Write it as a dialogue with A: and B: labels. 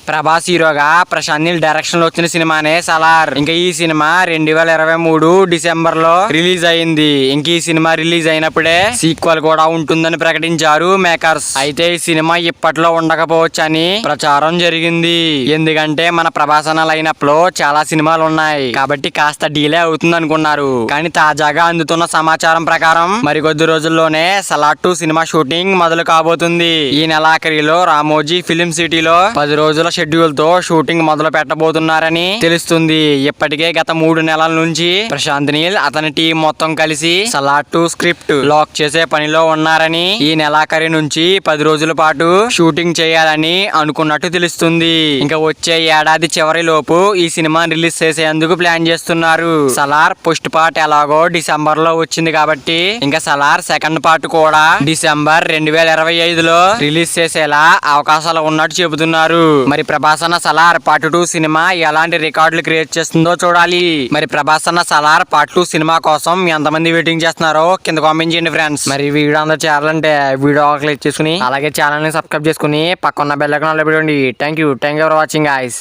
A: ప్రభాస్ హీరోగా ప్రశాంత్ నీల్ డైరెక్షన్ లో వచ్చిన సినిమానే సలార్. ఇంకా ఈ సినిమా 2023 డిసెంబర్ లో రిలీజ్ అయింది. ఇంక ఈ సినిమా రిలీజ్ అయినప్పుడే సీక్వెల్ కూడా ఉంటుందని ప్రకటించారు మేకర్స్. అయితే ఈ సినిమా ఇప్పట్లో ఉండకపోవచ్చు అని ప్రచారం జరిగింది. ఎందుకంటే మన ప్రభాస్ అన్న లైనప్ లో చాలా సినిమాలు ఉన్నాయి కాబట్టి కాస్త డిలే అవుతుంది అనుకున్నారు. కానీ తాజాగా అందుతున్న సమాచారం ప్రకారం మరికొద్ది రోజుల్లోనే సలార్ 2 సినిమా షూటింగ్ మొదలు కాబోతుంది. ఈ నెలాఖరిలో రామోజీ ఫిలిం సిటీలో 10 రోజుల షెడ్యూల్ తో షూటింగ్ మొదలు పెట్టబోతున్నారని తెలుస్తుంది. ఇప్పటికే గత 3 నెలల నుంచి ప్రశాంత్ నీల్ అతని టీం మొత్తం కలిసి సలార్ 2 స్క్రిప్ట్ లాక్ చేసే పనిలో ఉన్నారని, ఈ నెలాఖరి నుంచి 10 రోజుల పాటు షూటింగ్ చేయాలని అనుకున్నట్టు తెలుస్తుంది. ఇంకా వచ్చే ఏడాది చివరి లోపు ఈ సినిమా రిలీజ్ చేసేందుకు ప్లాన్ చేస్తున్నారు. సలార్ ఫస్ట్ పార్ట్ ఎలాగో డిసెంబర్ లో వచ్చింది కాబట్టి ఇంకా సలార్ సెకండ్ పార్ట్ కూడా డిసెంబర్ 2025లో రిలీజ్ చేసేలా అవకాశాలు ఉన్నట్టు చెబుతున్నారు. మరి ప్రభాస్ అన్న సలార్ పార్ట్ 2 సినిమా ఎలాంటి రికార్డులు క్రియేట్ చేస్తుందో చూడాలి. మరి ప్రభాస్ అన్న సలార్ పార్ట్ 2 సినిమా కోసం ఎంతమంది వెయిటింగ్ చేస్తున్నారో కింద కామెంట్ చేయండి ఫ్రెండ్స్. మరి వీడియో అందరూ చేయాలంటే వీడియో క్లిక్ చేసుకుని అలాగే ఛానల్ ని సబ్స్క్రైబ్ చేసుకుని పక్కన బెల్ ఐకాన్ లో పెట్టుకోండి. Thank you for watching guys.